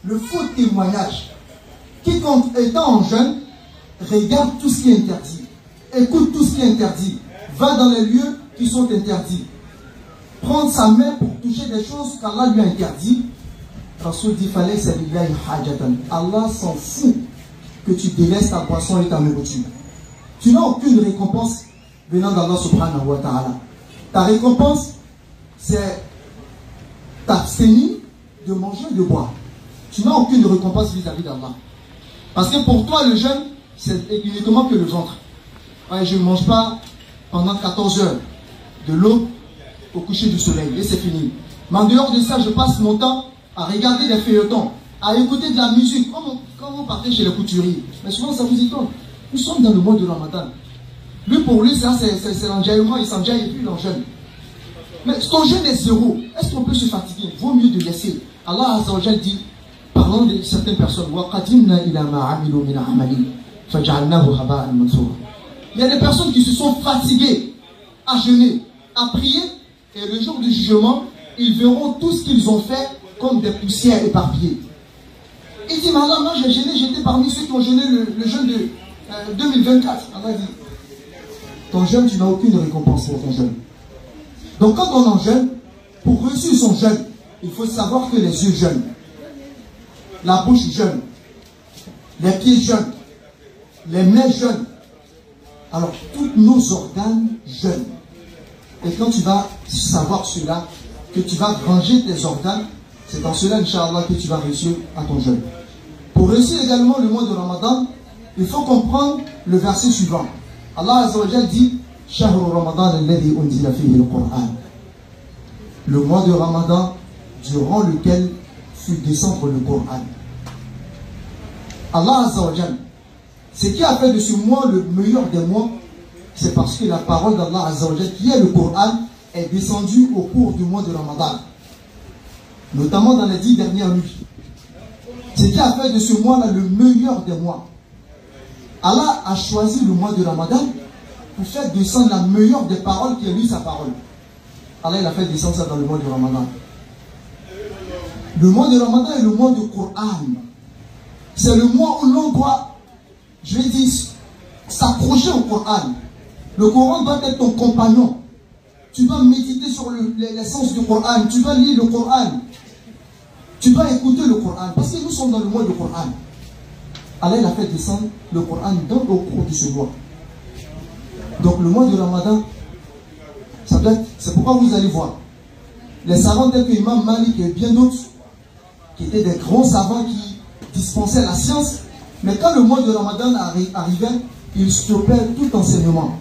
le faux témoignage. Quiconque étant en jeûne, regarde tout ce qui est interdit, écoute tout ce qui est interdit, va dans les lieux qui sont interdits, prendre sa main pour toucher des choses qu'Allah lui a interdit. Rasoul dit, Allah s'en fout que tu délaisses ta boisson et ta nourriture. Tu n'as aucune récompense venant d'Allah subhanahu wa ta'ala. Ta récompense, c'est t'abstenir de manger et de boire. Tu n'as aucune récompense vis-à-vis d'Allah. Parce que pour toi, le jeûne, c'est uniquement que le ventre. Ouais, je ne mange pas pendant 14 heures, de l'aube au coucher du soleil, et c'est fini. Mais en dehors de ça, je passe mon temps à regarder des feuilletons, à écouter de la musique, quand vous partez chez les couturiers. Mais souvent, ça vous étonne. Nous sommes dans le mois de Ramadan. Lui, pour lui, ça, c'est l'enjaillement, il s'enjaille et puis il en jeûne. Mais ton jeûne est zéro. Est-ce qu'on peut se fatiguer? Il vaut mieux de laisser. Allah Azza wa Jal dit, parlant de certaines personnes, il y a des personnes qui se sont fatiguées à jeûner, à prier, et le jour du jugement, ils verront tout ce qu'ils ont fait comme des poussières éparpillées. Il dit, mais Allah, moi j'ai jeûné, j'étais parmi ceux qui ont jeûné le jeûne de 2024. Allah dit, ton jeûne, tu n'as aucune récompense pour ton jeûne. Donc quand on en jeûne, pour réussir son jeûne, il faut savoir que les yeux jeûnent, la bouche jeûne, les pieds jeûnent, les mains jeûnent. Alors tous nos organes jeûnent. Et quand tu vas savoir cela, que tu vas ranger tes organes, c'est dans cela, Inch'Allah, que tu vas réussir à ton jeûne. Pour réussir également le mois de Ramadan, il faut comprendre le verset suivant. Allah Azza wa Jal dit, Shahru Ramadan alladhi unzila fihi al-Qur'an. Le mois de Ramadan, durant lequel fut descendre le Coran. Allah Azza wa Jal, ce qui a fait de ce mois le meilleur des mois, c'est parce que la parole d'Allah Azza wa Jal, qui est le Coran, est descendue au cours du mois de Ramadan, notamment dans les 10 dernières nuits. Ce qui a fait de ce mois-là le meilleur des mois. Allah a choisi le mois de Ramadan pour faire descendre la meilleure des paroles qui est lui sa parole. Allah il a fait descendre ça dans le mois de Ramadan. Le mois de Ramadan est le mois du Coran. C'est le mois où l'on doit, je vais dire, s'accrocher au Coran. Le Coran doit être ton compagnon. Tu dois méditer sur l'essence du Coran. Tu dois lire le Coran. Tu dois écouter le Coran. Parce que nous sommes dans le mois du Coran. Allah il a fait descendre le Coran au cours de ce mois. Donc le mois de Ramadan, c'est pourquoi vous allez voir les savants tels que Imam Malik et bien d'autres, qui étaient des grands savants qui dispensaient la science, mais quand le mois de Ramadan arrivait, ils stoppaient tout enseignement.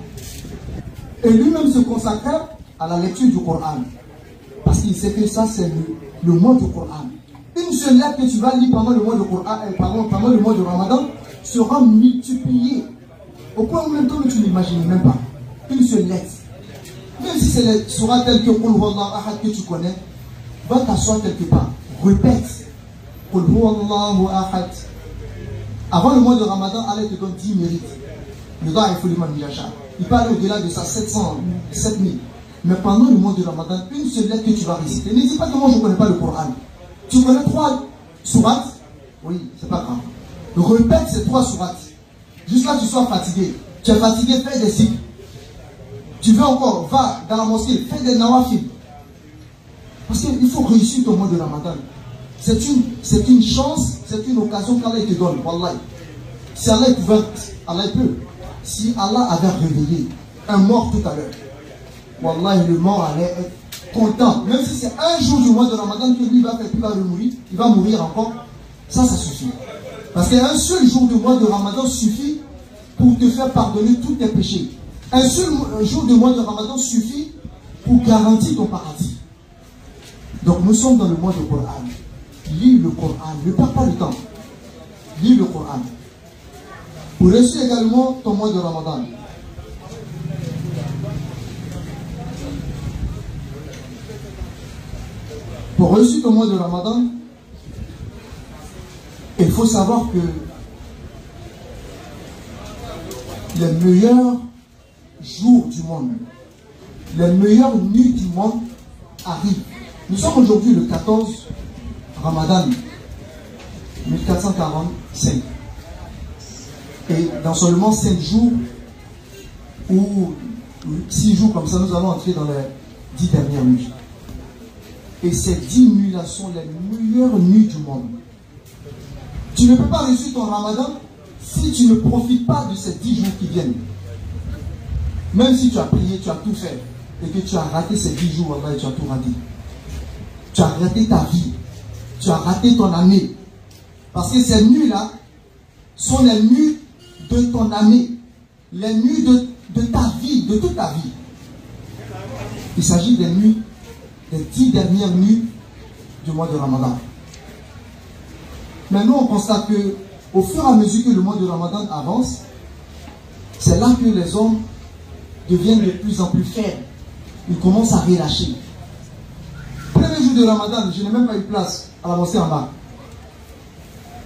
Et lui-même se consacrait à la lecture du Coran. Parce qu'il sait que ça, c'est le mois du Coran. Une seule lettre que tu vas lire pendant le mois de Coran, pendant le mois de Ramadan, sera multipliée. Au point où même toi, tu n'imagines même pas. Une seule lettre. Même si c'est les surahs tels que Qul Huwallahu Ahad que tu connais, va t'asseoir quelque part. Répète. Qul Huwallahu Ahad. Avant le mois de Ramadan, Allah te donne 10 mérites. Le doigt est liman milacha. Il parle au-delà de ça, 700, 7000. Mais pendant le mois de Ramadan, une seule lettre que tu vas réciter. Ne dis pas que moi je ne connais pas le Coran. Tu connais 3 sourates? Oui, c'est pas grave. Répète ces 3 sourates. Jusqu'à ce que tu sois fatigué. Tu es fatigué, fais des cycles. Tu veux encore, va dans la mosquée, fais des nawafil. Parce qu'il faut réussir ton mois de Ramadan. C'est une chance, c'est une occasion qu'Allah te donne. Wallahi. Si Allah pouvait, Allah peut. Si Allah avait réveillé un mort tout à l'heure, Wallahi, le mort allait être content. Même si c'est un jour du mois de Ramadan que lui va faire, puis il va mourir, il va mourir encore. Ça suffit. Parce qu'un seul jour du mois de Ramadan suffit pour te faire pardonner tous tes péchés. Un seul jour du mois de Ramadan suffit pour garantir ton paradis. Donc nous sommes dans le mois de Coran. Lis le Coran, ne perds pas le temps. Lis le Coran. Pour réussir également ton mois de Ramadan. Pour réussir ton mois de Ramadan, il faut savoir que les meilleurs jours du monde, les meilleures nuits du monde arrivent. Nous sommes aujourd'hui le 14 Ramadan. 1445. Et dans seulement 5 jours ou 6 jours comme ça, nous allons entrer dans les 10 dernières nuits. Et ces 10 nuits-là sont les meilleures nuits du monde. Tu ne peux pas réussir ton ramadan si tu ne profites pas de ces 10 jours qui viennent. Même si tu as prié, tu as tout fait, et que tu as raté ces 10 jours, Allah, tu as tout raté. Tu as raté ta vie. Tu as raté ton année. Parce que ces nuits-là sont les nuits de ton année. Les nuits de ta vie, de toute ta vie. Il s'agit des nuits, des 10 dernières nuits du mois de Ramadan. Mais nous, on constate que au fur et à mesure que le mois de Ramadan avance, c'est là que les hommes deviennent de plus en plus faibles. Ils commencent à relâcher. Premier jour de Ramadan, je n'ai même pas eu place à la mosquée en bas.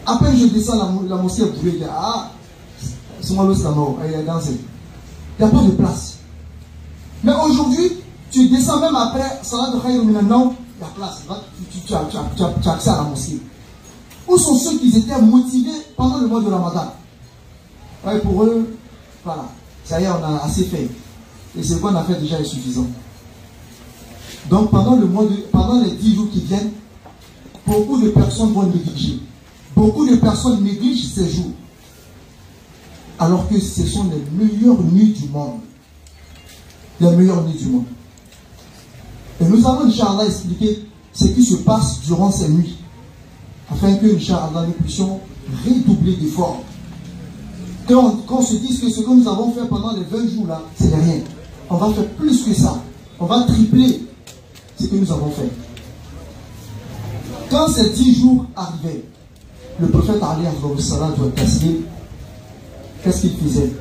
Après, je descends la mosquée pour dire, ah, c'est moi l'autre là-bas, il a dansé. Il n'y a pas de place. Mais aujourd'hui, tu descends même après, Salat de Khaïr Minanam, il y a place. Tu as accès à la mosquée. Où sont ceux qui étaient motivés pendant le mois de Ramadan? Ouais, pour eux, voilà. Ça y est, on a assez fait. Et ce qu'on a fait déjà est suffisant. Donc pendant les 10 jours qui viennent, beaucoup de personnes vont négliger. Beaucoup de personnes négligent ces jours. Alors que ce sont les meilleures nuits du monde. Les meilleures nuits du monde. Et nous allons, Inch'Allah, expliquer ce qui se passe durant ces nuits. Afin que, Inch'Allah, nous puissions redoubler d'efforts. Qu'on se dise que ce que nous avons fait pendant les 20 jours là, c'est rien. On va faire plus que ça. On va tripler ce que nous avons fait. Quand ces 10 jours arrivaient, le prophète Ali qu'est-ce qu'il faisait?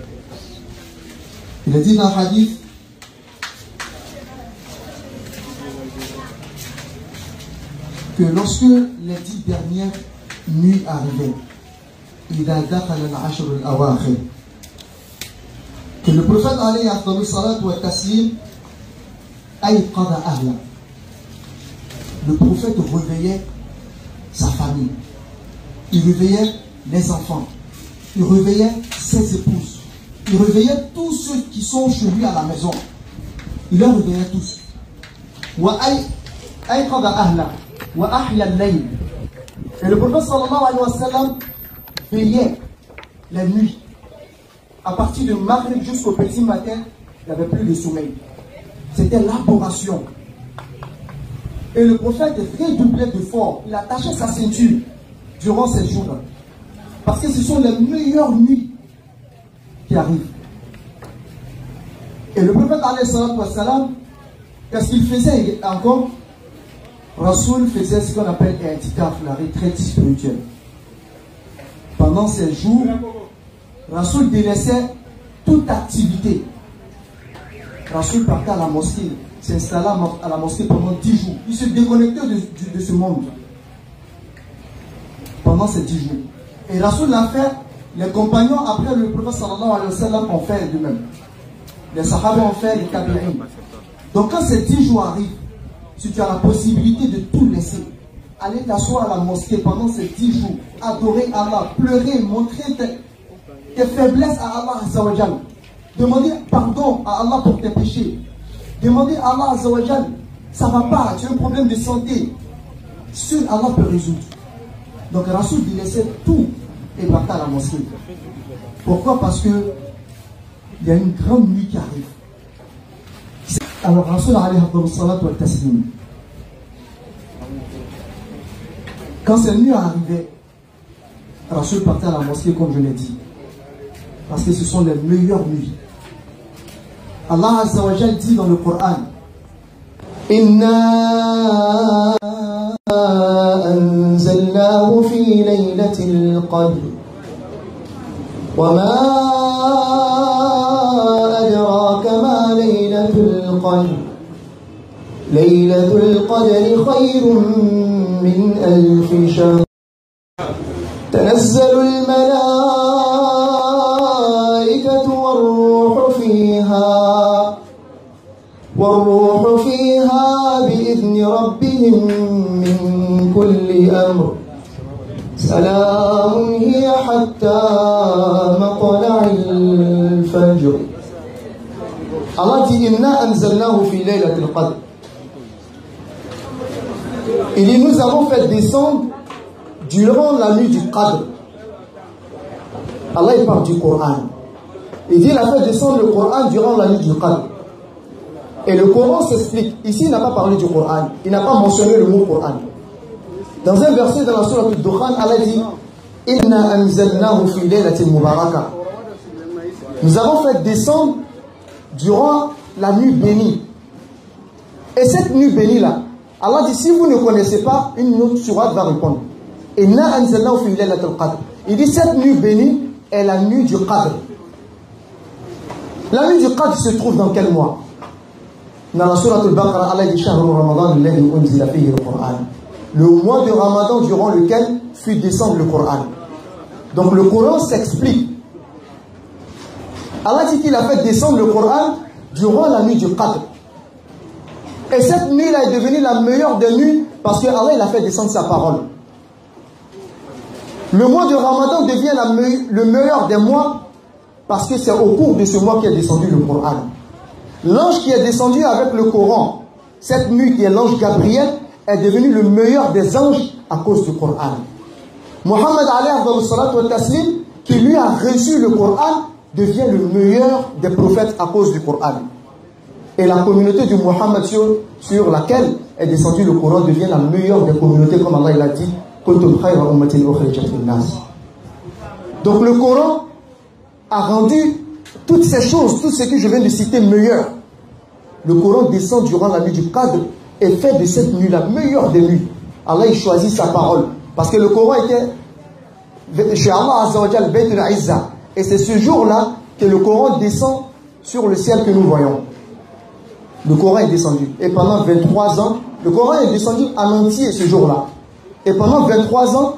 Il a dit dans le hadith que lorsque les 10 dernières nuits arrivaient, que le prophète alayhi wa taslim le prophète réveillait sa famille, il réveillait les enfants, il réveillait ses épouses, il réveillait tous ceux qui sont chez lui à la maison, il les réveillait tous. Et le prophète sallallahu alayhi wa sallam veillait la nuit. À partir de Maghrib jusqu'au petit matin, il n'y avait plus de sommeil. C'était l'adoration. Et le prophète redoublait d'efforts. Il attachait sa ceinture durant ces jours-là. Parce que ce sont les meilleures nuits qui arrivent. Et le prophète alayhi wa sallam, qu'est-ce qu'il faisait encore? Rasoul faisait ce qu'on appelle i'tikaf, la retraite spirituelle. Pendant ces jours, Rasoul délaissait toute activité. Rasoul partait à la mosquée, s'installait à la mosquée pendant 10 jours. Il se déconnectait de ce monde pendant ces 10 jours. Et Rasoul l'a fait, les compagnons après le prophète sallallahu alayhi wa sallam ont fait de même. Les sahaba ont fait, les tabi'in. Donc quand ces 10 jours arrivent, si tu as la possibilité de tout laisser, aller t'asseoir à la mosquée pendant ces 10 jours, adorer Allah, pleurer, montrer tes faiblesses à Allah Azzawajal, demander pardon à Allah pour tes péchés, demander à Allah Azzawajal, ça ne va pas, tu as un problème de santé, seul Allah peut résoudre. Donc Rasoul laissait tout et partait à la mosquée. Pourquoi? Parce que il y a une grande nuit qui arrive. Alors Rasoul alayhi wa taslim, quand cette nuit arrivait, Rasoul partait à la mosquée comme je l'ai dit. Parce que ce sont les meilleures nuits. Allah Azza wa Jal dit dans le Coran, Inna anzalnahu fi laylatil qadr wa ma adraka ma laylatul qadr laylatul qadri khayrun min alfi shahr tanazzalu al-malaa'ikatu والروح فيها بإذن ربهم من كل أمر سلام هي حتى مطلع الفجر. Allah dit Inna anzalnahu fi laylatil qadr. Il dit nous avons fait descendre durant la nuit du Qadr. Allah il parle du Coran. Il dit il a fait descendre le Coran durant la nuit du Qadr. Et le Coran s'explique. Ici il n'a pas parlé du Coran. Il n'a pas mentionné le mot Coran. Dans un verset dans la sourate Al-Dukhan, Allah dit Inna anzalnahu fi laylatil mubaraka. Nous avons fait descendre durant la nuit bénie. Et cette nuit bénie là, Allah dit si vous ne connaissez pas, une autre sourate va répondre. Inna anzalnahu fi laylatil qadr. Il dit cette nuit bénie est la nuit du Qadr. La nuit du Qadr se trouve dans quel mois? Dans la sourate Al-Baqarah, Allah dit Shahru Ramadan alladhi unzila fihi al-Qur'an. Le mois de Ramadan durant lequel fut descendu le Coran. Donc le Coran s'explique. Allah dit qu'il a fait descendre le Coran durant la nuit du Qadr. Et cette nuit-là est devenue la meilleure des nuits parce que Allah il a fait descendre sa parole. Le mois de Ramadan devient le meilleur des mois parce que c'est au cours de ce mois qu'est descendu le Coran. L'ange qui est descendu avec le Coran, cette nuit qui est l'ange Gabriel, est devenu le meilleur des anges à cause du Coran. Mohammed Ali, qui lui a reçu le Coran, devient le meilleur des prophètes à cause du Coran. Et la communauté du Mohammed sur laquelle est descendu le Coran devient la meilleure des communautés, comme Allah l'a dit. Donc le Coran a rendu toutes ces choses, tout ce que je viens de citer, meilleur. Le Coran descend durant la nuit du Qadr et fait de cette nuit la meilleure des nuits. Allah il choisit sa parole. Parce que le Coran était chez Allah Azza wa Jal, Bayt al-Izza. Et c'est ce jour-là que le Coran descend sur le ciel que nous voyons. Le Coran est descendu. Et pendant 23 ans, le Coran est descendu en entier ce jour-là. Et pendant 23 ans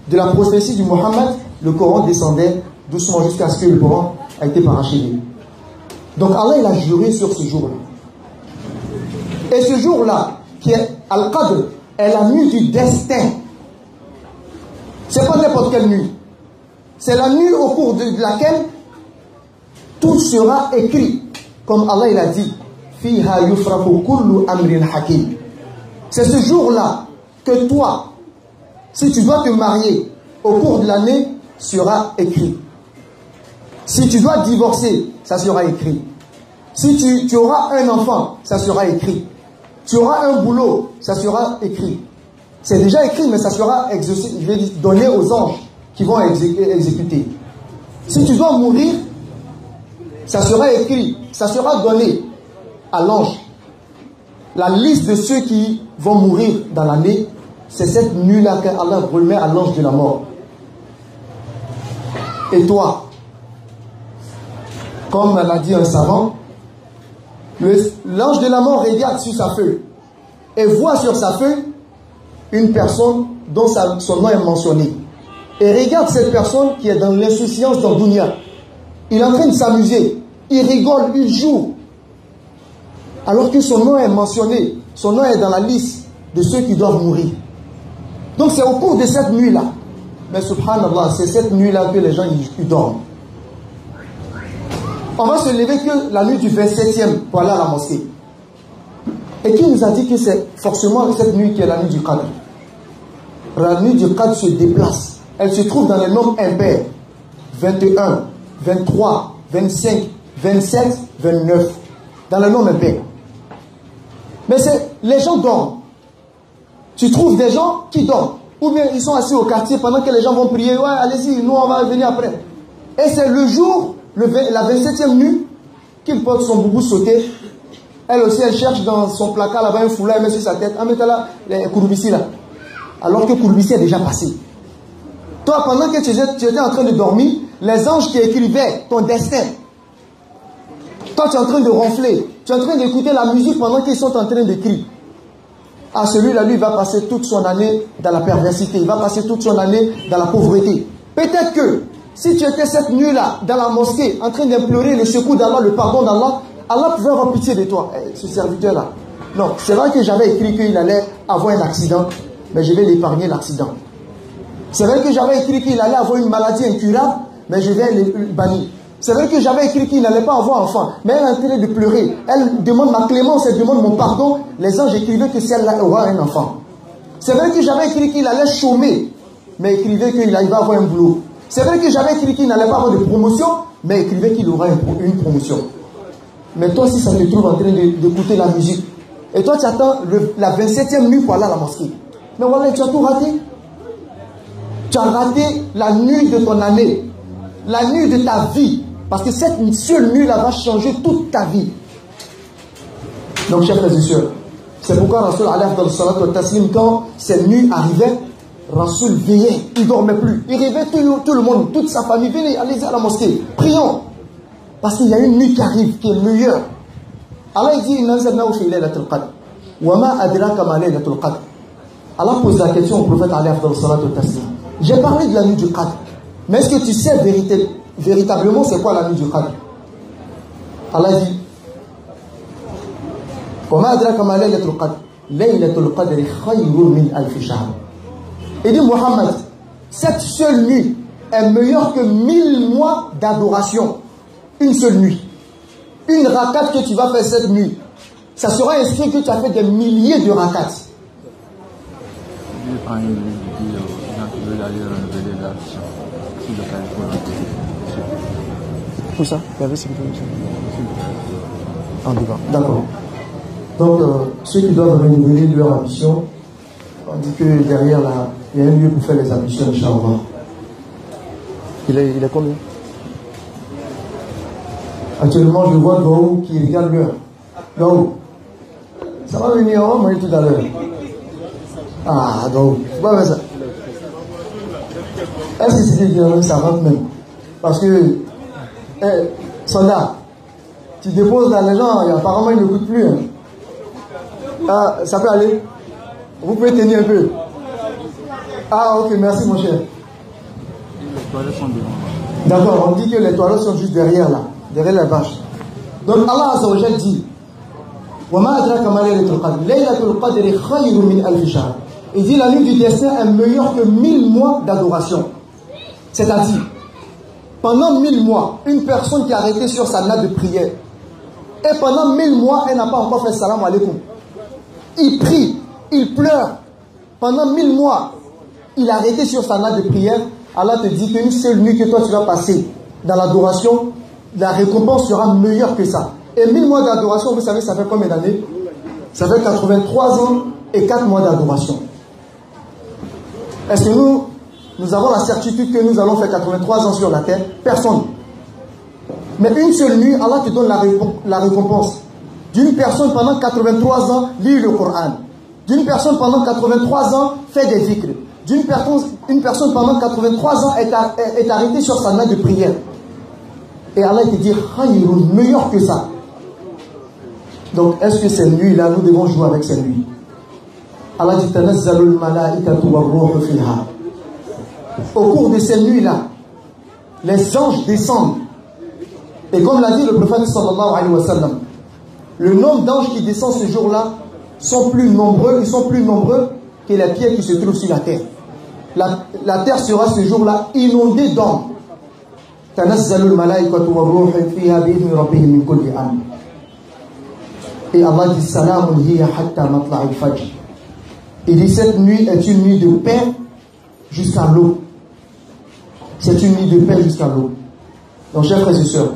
de la prophétie du Mohammed, le Coran descendait doucement jusqu'à ce que le Coran a été parachevé. Donc Allah il a juré sur ce jour-là. Et ce jour-là, qui est Al-Qadr, est la nuit du destin. C'est pas n'importe quelle nuit. C'est la nuit au cours de laquelle tout sera écrit. Comme Allah il a dit, Fiha yufraku kullu amrin hakim. C'est ce jour-là que toi, si tu dois te marier au cours de l'année, sera écrit. Si tu dois divorcer, ça sera écrit. Si tu auras un enfant, ça sera écrit. Tu auras un boulot, ça sera écrit. C'est déjà écrit, mais ça sera exaucé, je vais dire, donné aux anges qui vont exécuter. Si tu dois mourir, ça sera écrit, ça sera donné à l'ange. La liste de ceux qui vont mourir dans l'année, c'est cette nuit-là qu'Allah remet à l'ange de la mort. Et toi, comme l'a dit un savant, l'ange de la mort regarde sur sa feuille et voit sur sa feuille une personne dont son nom est mentionné. Et regarde cette personne qui est dans l'insouciance dans Dunya. Il est en train de s'amuser. Il rigole, il joue. Alors que son nom est mentionné. Son nom est dans la liste de ceux qui doivent mourir. Donc c'est au cours de cette nuit-là. Mais subhanallah, c'est cette nuit-là que les gens ils dorment. On va se lever que la nuit du 27e pour aller à la mosquée. Et qui nous a dit que c'est forcément cette nuit qui est la nuit du Qadr? La nuit du Qadr se déplace. Elle se trouve dans les nombres impairs. 21, 23, 25, 27, 29. Dans les nombres impairs. Mais les gens dorment. Tu trouves des gens qui dorment. Ou bien ils sont assis au quartier pendant que les gens vont prier. Ouais, allez-y, nous on va venir après. Et c'est le jour, la 27e nuit, qu'il porte son boubou sauté. Elle aussi, elle cherche dans son placard là-bas un foulard, elle met sur sa tête. Ah, mettez là, les Kouroubici là. Alors que Kouroubici est déjà passé. Toi, pendant que tu étais en train de dormir, les anges qui écrivaient ton destin. Toi, tu es en train de ronfler. Tu es en train d'écouter la musique pendant qu'ils sont en train d'écrire. Ah, celui-là, lui, va passer toute son année dans la perversité. Il va passer toute son année dans la pauvreté. Peut-être que, si tu étais cette nuit-là, dans la mosquée, en train d'implorer le secours d'Allah, le pardon d'Allah, Allah pouvait avoir pitié de toi, ce serviteur-là. Non, c'est vrai que j'avais écrit qu'il allait avoir un accident, mais je vais l'épargner l'accident. C'est vrai que j'avais écrit qu'il allait avoir une maladie incurable, mais je vais le bannir. C'est vrai que j'avais écrit qu'il n'allait pas avoir enfant, mais elle est en train de pleurer. Elle demande ma clémence, elle demande mon pardon. Les anges écrivaient que celle-là aura un enfant. C'est vrai que j'avais écrit qu'il allait chômer, mais écrivait qu'il allait avoir un boulot. C'est vrai que j'avais écrit qu'il n'allait pas avoir de promotion, mais écrivait qu'il aura une promotion. Mais toi, si ça te trouve en train d'écouter la musique, et toi tu attends la 27e nuit pour aller à la mosquée, mais voilà, tu as tout raté. Tu as raté la nuit de ton année, la nuit de ta vie, parce que cette seule nuit-là va changer toute ta vie. Donc, chers frères et sœurs, c'est pourquoi Rasoul alayhi dans le salat wa taslim, quand cette nuit arrivait, Rasoul veillait, il ne dormait plus. Il rêvait tout le monde, toute sa famille, venez, allez à la mosquée, prions. Parce qu'il y a une nuit qui arrive, qui est meilleure. Allah dit, Allah pose la question au prophète alayhi dans le salat wa taslim. J'ai parlé de la nuit du Qadr. Mais est-ce que tu sais véritablement c'est quoi la nuit du Qadr? Allah dit il dit Muhammad, cette seule nuit est meilleure que 1000 mois d'adoration. Une seule nuit. Une rakat que tu vas faire cette nuit, ça sera inscrit que tu as fait des milliers de rakats. Où ça? D'accord. Donc, ceux qui doivent renouveler leur ambition, on dit que derrière là, il y a un lieu pour faire les ambitions, Inch'Allah. Il est combien? Actuellement, je vois Gaou qui regarde l'heure. Gaou, ça va venir, on va manger tout à l'heure. Ah, Gaou, c'est pas vrai ça. Est-ce que c'était bien, ça rentre même? Parce que, soldat, tu déposes dans les gens, et apparemment ils ne coûtent plus. Hein. Ah, ça peut aller? Vous pouvez tenir un peu. Ah, ok, merci mon cher. Les toilettes sont devant. D'accord, on dit que les toilettes sont juste derrière là, derrière les vaches. Donc Allah Azza wa Jalla dit, il dit la nuit du destin est meilleure que 1000 mois d'adoration. C'est-à-dire, pendant 1000 mois, une personne qui a arrêté sur sa natte de prière, et pendant 1000 mois, elle n'a pas encore fait salam alaikum. Il prie, il pleure. Pendant 1000 mois, il a arrêté sur sa natte de prière. Allah te dit qu'une seule nuit que toi tu vas passer dans l'adoration, la récompense sera meilleure que ça. Et 1000 mois d'adoration, vous savez, ça fait combien d'années? Ça fait 83 ans et 4 mois d'adoration. Est-ce que nous avons la certitude que nous allons faire 83 ans sur la terre? Personne. Mais une seule nuit, Allah te donne la récompense. D'une personne pendant 83 ans, lit le Coran. D'une personne pendant 83 ans, fait des zikrs. Une personne pendant 83 ans est arrêtée sur sa natte de prière. Et Allah te dit, meilleur que ça. Donc, est-ce que ces nuits-là, nous devons jouer avec ces nuits? Allah dit, au cours de ces nuits-là, les anges descendent. Et comme l'a dit le prophète sallallahu alayhi wa sallam, le nombre d'anges qui descendent ce jour-là sont plus nombreux, ils sont plus nombreux que les pierres qui se trouvent sur la terre. La terre sera ce jour-là inondée d'anges. Et Allah dit salamun hiya hatta matla'il fajr. Il dit cette nuit est une nuit de paix jusqu'à l'aube. C'est une nuit de paix jusqu'à l'aube. Donc chers frères et sœurs,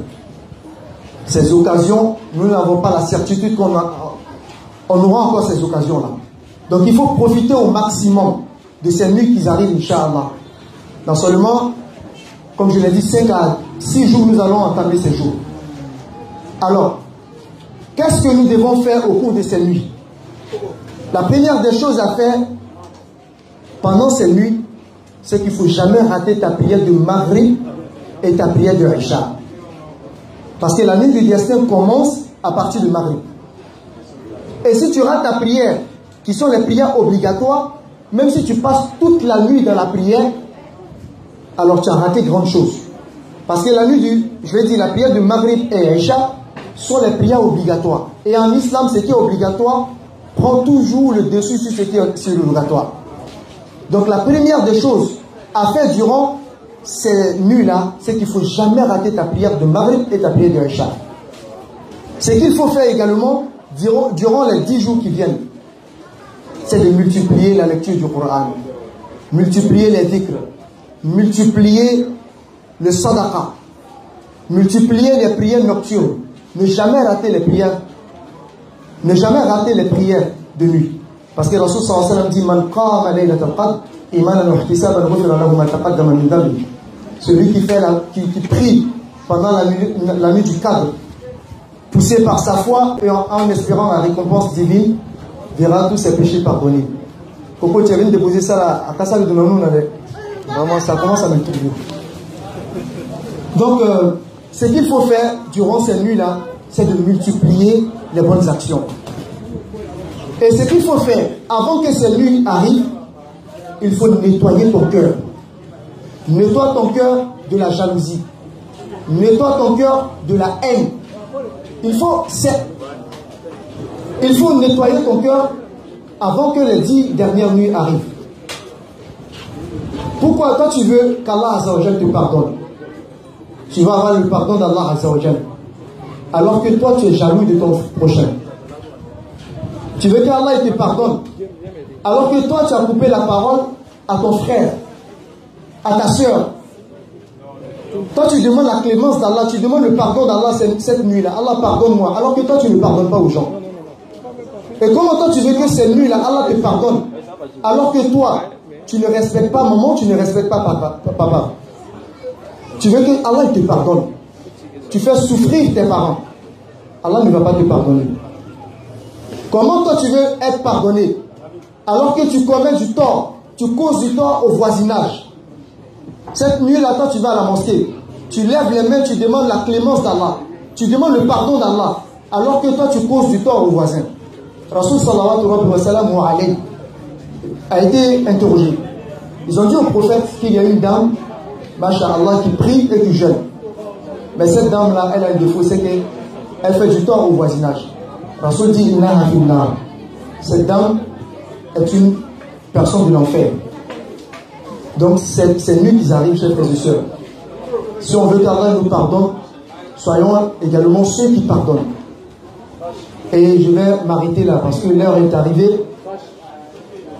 ces occasions, nous n'avons pas la certitude qu'on aura encore ces occasions-là. Donc il faut profiter au maximum de ces nuits qui arrivent, Inch'Allah. Dans seulement, comme je l'ai dit, 5 à 6 jours, nous allons entamer ces jours. Alors, qu'est-ce que nous devons faire au cours de ces nuits? La première des choses à faire pendant ces nuits, c'est qu'il ne faut jamais rater ta prière de Maghrib et ta prière de Isha. Parce que la nuit du destin commence à partir de Maghrib. Et si tu rates ta prière, qui sont les prières obligatoires, même si tu passes toute la nuit dans la prière, alors tu as raté grande chose. Parce que la nuit la prière de Maghrib et Isha sont les prières obligatoires. Et en islam, ce qui est obligatoire prend toujours le dessus sur ce qui est surrogatoire. Donc la première des choses à faire durant ces nuits-là, c'est qu'il ne faut jamais rater ta prière de Maghrib et ta prière de Isha. Ce qu'il faut faire également durant les 10 jours qui viennent, c'est de multiplier la lecture du Coran, multiplier les dhikrs, multiplier le sadaqa, multiplier les prières nocturnes, ne jamais rater les prières, ne jamais rater les prières de nuit. Parce que Rasul sallallahu alayhi wa sallam dit Man qama laylat al-qadr imanan wa ihtisaban ghufira lahu ma taqaddama min dhanbi. Celui qui prie pendant la nuit du Qadr, poussé par sa foi et en espérant la récompense divine, verra tous ses péchés pardonnés. Coco, tu viens de déposer ça là, à Kassal de Nanou, vraiment ça commence à m'inquiéter. Donc, ce qu'il faut faire durant ces nuits-là, c'est de multiplier les bonnes actions. Et ce qu'il faut faire, avant que ces nuits arrivent, il faut nettoyer ton cœur. Nettoie ton cœur de la jalousie. Nettoie ton cœur de la haine. Il faut nettoyer ton cœur avant que les 10 dernières nuits arrivent. Pourquoi toi tu veux qu'Allah Azza wa Jal te pardonne? Tu vas avoir le pardon d'Allah Azza wa Jal, alors que toi tu es jaloux de ton prochain. Tu veux qu'Allah te pardonne, alors que toi tu as coupé la parole à ton frère, à ta soeur. Toi tu demandes la clémence d'Allah, tu demandes le pardon d'Allah cette nuit-là. Allah pardonne-moi, alors que toi tu ne pardonnes pas aux gens. Et comment toi tu veux que cette nuit-là Allah te pardonne, alors que toi tu ne respectes pas maman, tu ne respectes pas papa. Tu veux que Allah te pardonne. Tu fais souffrir tes parents. Allah ne va pas te pardonner. Comment toi tu veux être pardonné, alors que tu commets du tort, tu causes du tort au voisinage? Cette nuit-là, toi tu vas à la mosquée, tu lèves les mains, tu demandes la clémence d'Allah, tu demandes le pardon d'Allah, alors que toi tu causes du tort au voisin. Rasul sallallahu alayhi wa sallam a été interrogé. Ils ont dit au prophète qu'il y a une dame, masha'Allah, qui prie et qui jeûne. Mais cette dame-là, elle a un défaut, c'est qu'elle fait du tort au voisinage. Rasul dit, cette dame est une personne de l'enfer. Donc, c'est nuit qu'ils arrivent, chers frères et sœurs. Si on veut qu'Allah nous pardonne, soyons également ceux qui pardonnent. Et je vais m'arrêter là parce que l'heure est arrivée.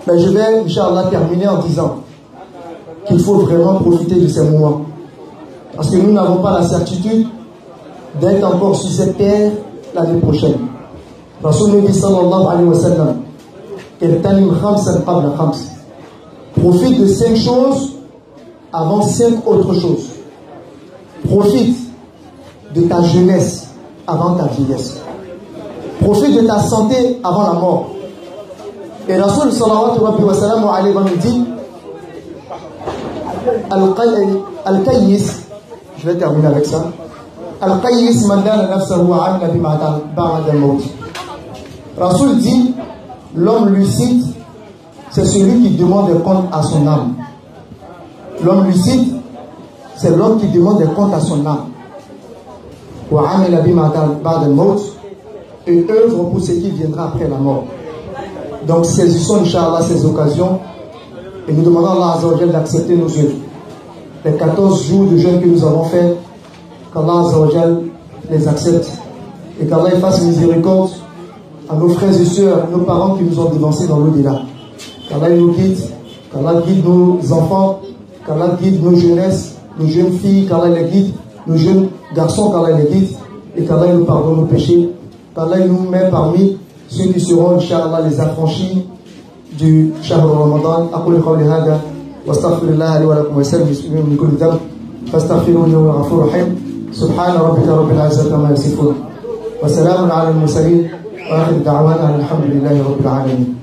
Mais je vais, Inch'Allah, terminer en disant qu'il faut vraiment profiter de ces moments. Parce que nous n'avons pas la certitude d'être encore sur cette terre l'année prochaine. Rasulullah sallallahu alayhi wa sallam, profite de 5 choses avant 5 autres choses. Profite de ta jeunesse avant ta vieillesse. Profite de ta santé avant la mort. Et Rasul sallallahu alayhi wa sallam nous dit Al-Qayyis, je vais terminer avec ça. Al-Qayyis man dana nafsahu wa amila bima ba'da al-maut. Rasul dit, l'homme lucide, c'est celui qui demande des comptes à son âme. L'homme lucide, c'est l'homme qui demande des comptes à son âme. Wa amila bima ba'da al-maut, et œuvre pour ce qui viendra après la mort. Donc saisissons, Inch'Allah, ces occasions et nous demandons à Allah Azza wa Jal d'accepter nos œuvres. Les 14 jours de jeûne que nous avons fait, qu'Allah Azza wa Jal les accepte et qu'Allah fasse miséricorde à nos frères et sœurs, à nos parents qui nous ont devancés dans l'au-delà. Qu'Allah nous guide, qu'Allah guide nos enfants, qu'Allah guide nos jeunesses, nos jeunes filles, qu'Allah les guide, nos jeunes garçons, qu'Allah les guide et qu'Allah nous pardonne nos péchés. qu'Allah nous met parmi ceux qui seront, Inch'Allah, les affranchis du Shahr Ramadan. أقول قولي هذا واستغفر الله لي ولكم وسائر المسلمين من كل ذنب فاستغفروه إنه هو الغفور الرحيم. سبحان ربك رب العزة عما يصفون وسلام على المرسلين وآخر دعوانا الحمد لله رب العالمين.